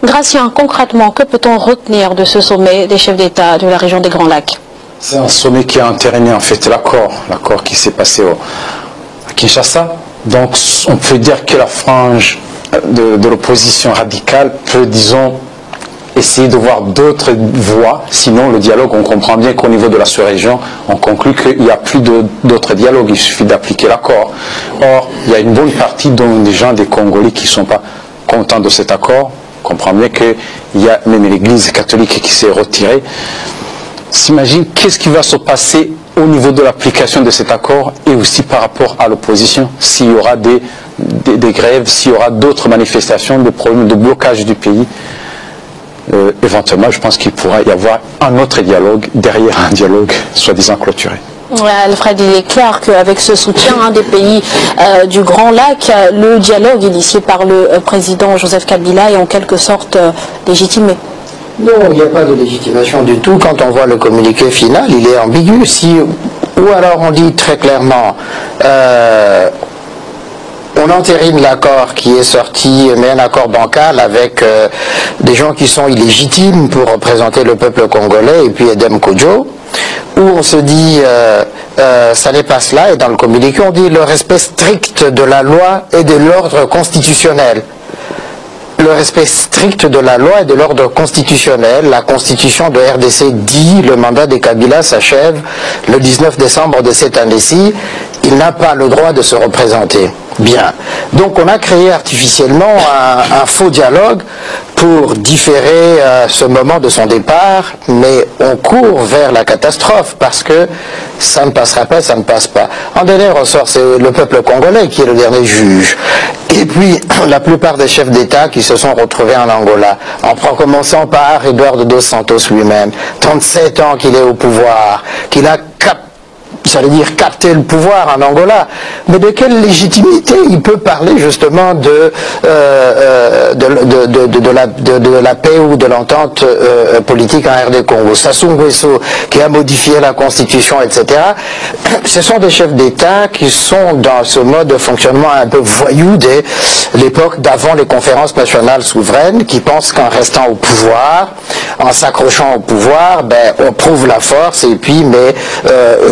Gratien, concrètement, que peut-on retenir de ce sommet des chefs d'État de la région des Grands Lacs? C'est un sommet qui a entériné en fait l'accord qui s'est passé à Kinshasa. Donc on peut dire que la frange de l'opposition radicale peut, disons, essayer de voir d'autres voies. Sinon, le dialogue, on comprend bien qu'au niveau de la sous-région, on conclut qu'il n'y a plus d'autres dialogues, il suffit d'appliquer l'accord. Or, il y a une bonne partie des gens, des Congolais, qui ne sont pas contents de cet accord. On comprend bien qu'il y a même l'Église catholique qui s'est retirée. S'imagine qu'est-ce qui va se passer au niveau de l'application de cet accord et aussi par rapport à l'opposition, s'il y aura des grèves, s'il y aura d'autres manifestations, des problèmes de blocage du pays. Éventuellement, je pense qu'il pourra y avoir un autre dialogue derrière un dialogue soi-disant clôturé. Alfred, il est clair qu'avec ce soutien des pays du Grand Lac, le dialogue initié par le président Joseph Kabila est en quelque sorte légitimé. Non, il n'y a pas de légitimation du tout. Quand on voit le communiqué final, il est ambigu. Ou alors on dit très clairement, on entérine l'accord qui est sorti, mais un accord bancal avec des gens qui sont illégitimes pour représenter le peuple congolais, et puis Edem Kodjo, où on se dit, ça n'est pas cela, et dans le communiqué on dit le respect strict de la loi et de l'ordre constitutionnel. Le respect strict de la loi et de l'ordre constitutionnel. La constitution de RDC dit le mandat de Kabila s'achève le 19 décembre de cette année-ci. Il n'a pas le droit de se représenter. Bien. Donc on a créé artificiellement un faux dialogue pour différer ce moment de son départ, mais on court vers la catastrophe parce que ça ne passera pas, ça ne passe pas. En dernier ressort, c'est le peuple congolais qui est le dernier juge. Et puis, la plupart des chefs d'État qui se sont retrouvés en Angola, en commençant par Eduardo dos Santos lui-même, 37 ans qu'il est au pouvoir, qu'il a capter le pouvoir en Angola, mais de quelle légitimité il peut parler justement de la paix ou de l'entente politique en RD Congo? Sassou Nguesso qui a modifié la constitution, etc. Ce sont des chefs d'État qui sont dans ce mode de fonctionnement un peu voyou de l'époque d'avant les conférences nationales souveraines, qui pensent qu'en restant au pouvoir, en s'accrochant au pouvoir, on prouve la force, et puis,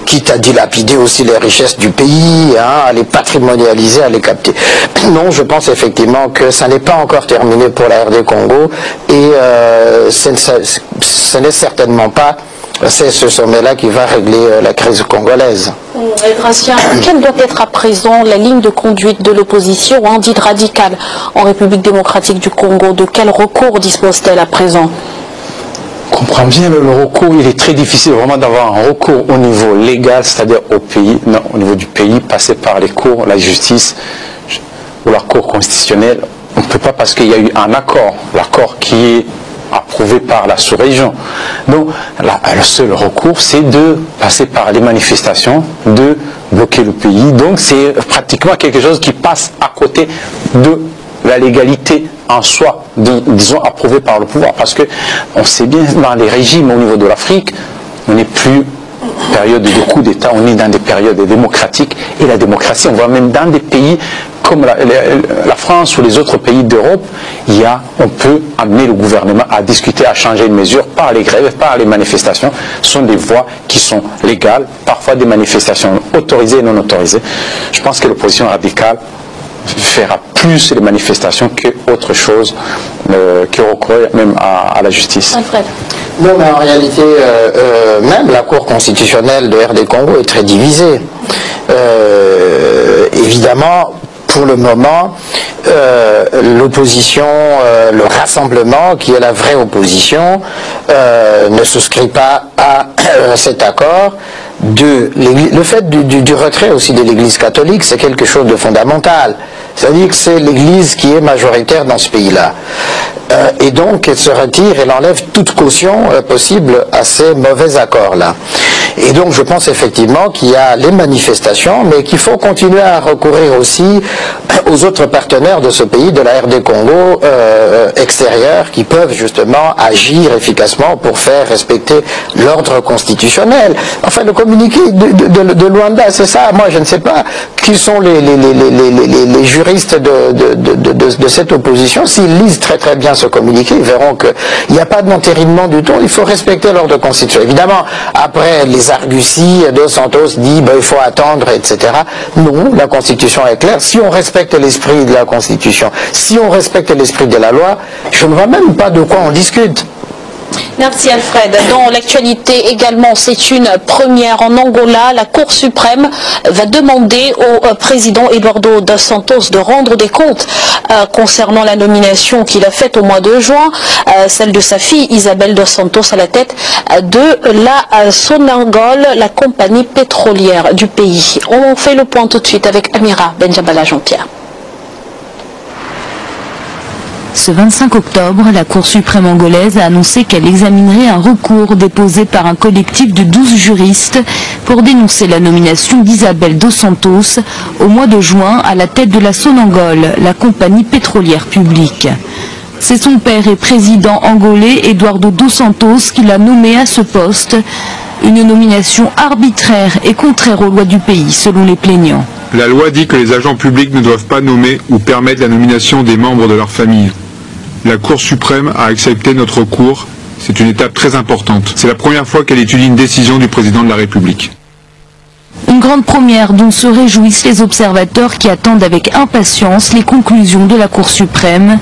quitte à dilapider aussi les richesses du pays, à les patrimonialiser, à les capter. Non, je pense effectivement que ça n'est pas encore terminé pour la RD Congo, et ce n'est certainement pas ce sommet-là qui va régler la crise congolaise. Gratien, quelle doit être à présent la ligne de conduite de l'opposition dite radicale en République démocratique du Congo? De quel recours dispose-t-elle à présent? On comprend bien le recours, il est très difficile vraiment d'avoir un recours au niveau légal, c'est-à-dire au niveau du pays, passer par les cours, la justice ou la cour constitutionnelle. On ne peut pas parce qu'il y a eu un accord, l'accord qui est approuvé par la sous-région. Donc le seul recours, c'est de passer par les manifestations, de bloquer le pays. Donc c'est pratiquement quelque chose qui passe à côté de la légalité en soi, disons approuvée par le pouvoir. Parce que on sait bien, dans les régimes au niveau de l'Afrique, on n'est plus période de coup d'État, on est dans des périodes démocratiques. Et la démocratie, on voit même dans des pays comme la France ou les autres pays d'Europe, on peut amener le gouvernement à discuter, à changer une mesure par les grèves, par les manifestations. Ce sont des voies qui sont légales, parfois des manifestations autorisées et non autorisées. Je pense que l'opposition radicale fera plus les manifestations qu'autre chose, qui recourir même à la justice. Alfred. Non, mais en réalité, même la Cour constitutionnelle de RD Congo est très divisée. Évidemment, pour le moment, l'opposition, le rassemblement, qui est la vraie opposition, ne souscrit pas à cet accord. Le fait du retrait aussi de l'Église catholique, c'est quelque chose de fondamental. C'est-à-dire que c'est l'Église qui est majoritaire dans ce pays-là. Et donc, elle se retire, elle enlève toute caution possible à ces mauvais accords-là. Et donc je pense effectivement qu'il y a les manifestations, mais qu'il faut continuer à recourir aussi aux autres partenaires de ce pays, de la RD Congo extérieur, qui peuvent justement agir efficacement pour faire respecter l'ordre constitutionnel. Enfin, le communiqué de Luanda, c'est ça. Moi, je ne sais pas qui sont les juristes de cette opposition. S'ils lisent très très bien ce communiqué, ils verront qu'il n'y a pas d'entérinement du tout. Il faut respecter l'ordre constitutionnel. Évidemment, après les arguties, Dos Santos dit il faut attendre, etc. Non, la Constitution est claire. Si on respecte l'esprit de la Constitution, si on respecte l'esprit de la loi, je ne vois même pas de quoi on discute. Merci Alfred. Dans l'actualité également, c'est une première en Angola. La Cour suprême va demander au président Eduardo dos Santos de rendre des comptes concernant la nomination qu'il a faite au mois de juin, celle de sa fille Isabelle dos Santos à la tête de la Sonangol, la compagnie pétrolière du pays. On fait le point tout de suite avec Amira Benjabala Jean-Pierre. Ce 25 octobre, la Cour suprême angolaise a annoncé qu'elle examinerait un recours déposé par un collectif de 12 juristes pour dénoncer la nomination d'Isabelle dos Santos au mois de juin à la tête de la Sonangol, la compagnie pétrolière publique. C'est son père et président angolais, Eduardo dos Santos, qui l'a nommé à ce poste, une nomination arbitraire et contraire aux lois du pays, selon les plaignants. La loi dit que les agents publics ne doivent pas nommer ou permettre la nomination des membres de leur famille. La Cour suprême a accepté notre recours. C'est une étape très importante. C'est la première fois qu'elle étudie une décision du président de la République. Une grande première dont se réjouissent les observateurs qui attendent avec impatience les conclusions de la Cour suprême.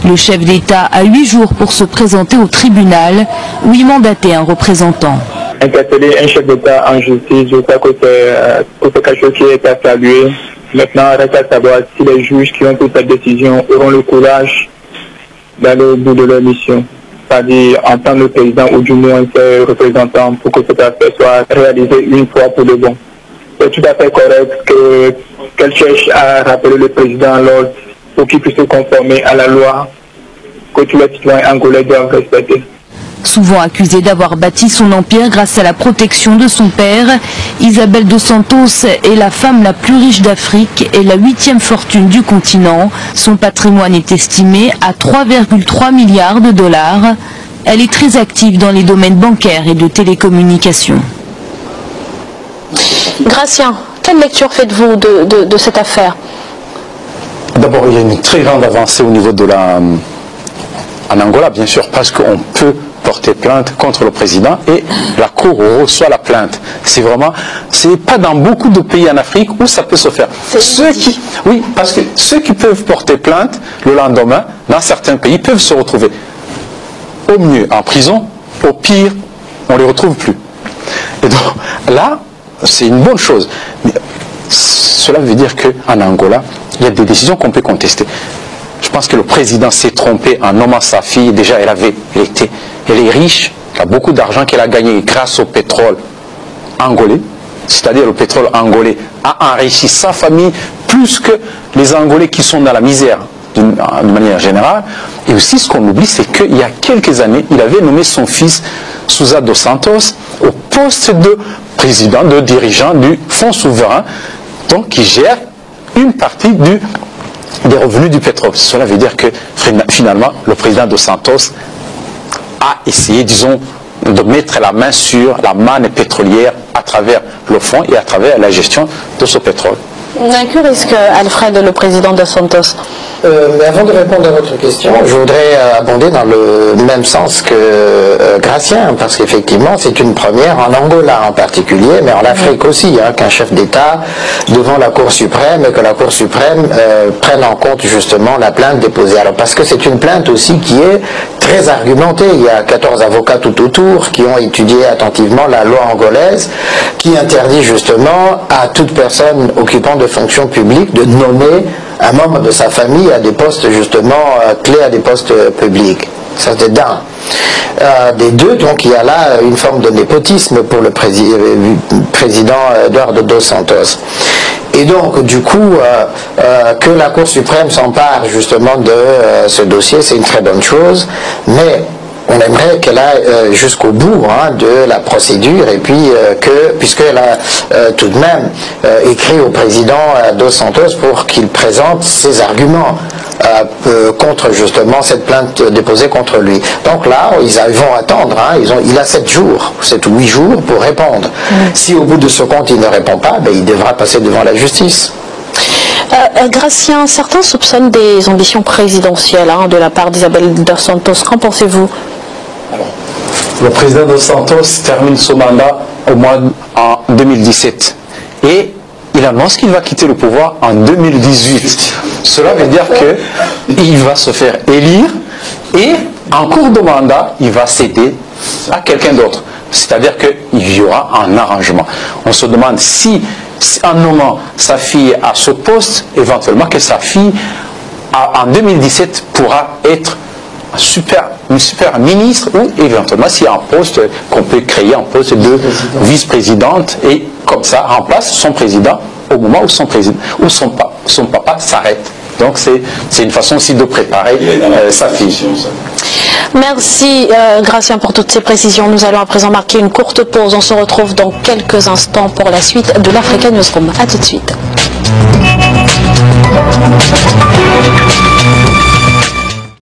Le chef d'État a 8 jours pour se présenter au tribunal où il mandatait un représentant. Interpeller un chef d'État en justice, je crois que c'est quelque chose qui est à saluer. Maintenant, reste à savoir si les juges qui ont pris cette décision auront le courage d'aller au bout de leur mission, c'est-à-dire entendre le président ou du moins ses représentants pour que cette affaire soit réalisée une fois pour le bon. C'est tout à fait correct qu'elle cherche à rappeler le président à l'ordre pour qu'il puisse se conformer à la loi que tous les citoyens angolais doivent respecter. Souvent accusée d'avoir bâti son empire grâce à la protection de son père, Isabelle dos Santos est la femme la plus riche d'Afrique et la 8e fortune du continent. Son patrimoine est estimé à 3,3 milliards de dollars. Elle est très active dans les domaines bancaires et de télécommunications. Gratien, quelle lecture faites-vous de cette affaire? D'abord, il y a une très grande avancée au niveau de en Angola, bien sûr, parce qu'on peut porter plainte contre le président et la Cour reçoit la plainte. C'est pas dans beaucoup de pays en Afrique où ça peut se faire. Oui, parce que ceux qui peuvent porter plainte le lendemain, dans certains pays, peuvent se retrouver au mieux en prison, au pire, on ne les retrouve plus. Et donc là, c'est une bonne chose. Mais cela veut dire qu'en Angola, il y a des décisions qu'on peut contester. Je pense que le président s'est trompé en nommant sa fille. Déjà, elle est riche, elle a beaucoup d'argent qu'elle a gagné grâce au pétrole angolais. C'est-à-dire le pétrole angolais a enrichi sa famille plus que les Angolais qui sont dans la misère d'une manière générale. Et aussi, ce qu'on oublie, c'est qu'il y a quelques années, il avait nommé son fils Sousa dos Santos au poste de président, de dirigeant du Fonds souverain, donc qui gère une partie des revenus du pétrole. Cela veut dire que finalement, le président dos Santos a essayé, disons, de mettre la main sur la manne pétrolière à travers le fonds et à travers la gestion de ce pétrole. Que risque Alfred, le président dos Santos? Mais avant de répondre à votre question, je voudrais abonder dans le même sens que Gratien, parce qu'effectivement c'est une première en Angola en particulier, mais en Afrique aussi, qu'un chef d'État devant la Cour suprême et que la Cour suprême prenne en compte justement la plainte déposée. Alors parce que c'est une plainte aussi qui est très argumentée. Il y a 14 avocats tout autour qui ont étudié attentivement la loi angolaise qui interdit justement à toute personne occupant de fonctions publiques de nommer un membre de sa famille à des postes justement clés, à des postes publics. Ça c'est d'un. Des deux, donc il y a là une forme de népotisme pour le président Eduardo dos Santos. Et donc du coup, que la Cour suprême s'empare justement de ce dossier, c'est une très bonne chose, mais on aimerait qu'elle aille jusqu'au bout de la procédure et puis puisqu'elle a tout de même écrit au président Dos Santos pour qu'il présente ses arguments contre justement cette plainte déposée contre lui. Donc là, ils vont attendre, il a 7 jours, 7 ou 8 jours pour répondre. Si au bout de ce compte il ne répond pas, il devra passer devant la justice. Gratien, certains soupçonnent des ambitions présidentielles de la part d'Isabel Dos Santos. Qu'en pensez-vous? Le président Dos Santos termine son mandat en 2017 et il annonce qu'il va quitter le pouvoir en 2018. Cela veut dire qu'il va se faire élire et en cours de mandat, il va céder à quelqu'un d'autre. C'est-à-dire qu'il y aura un arrangement. On se demande si en nommant sa fille à ce poste, éventuellement que sa fille, en 2017, pourra être une super ministre ou éventuellement s'il y a un poste qu'on peut créer, un poste de vice-présidente et comme ça remplace son président au moment où son papa s'arrête. Donc c'est une façon aussi de préparer sa fille. Merci Gratien pour toutes ces précisions. Nous allons à présent marquer une courte pause. On se retrouve dans quelques instants pour la suite de l'Africa Newsroom. A tout de suite.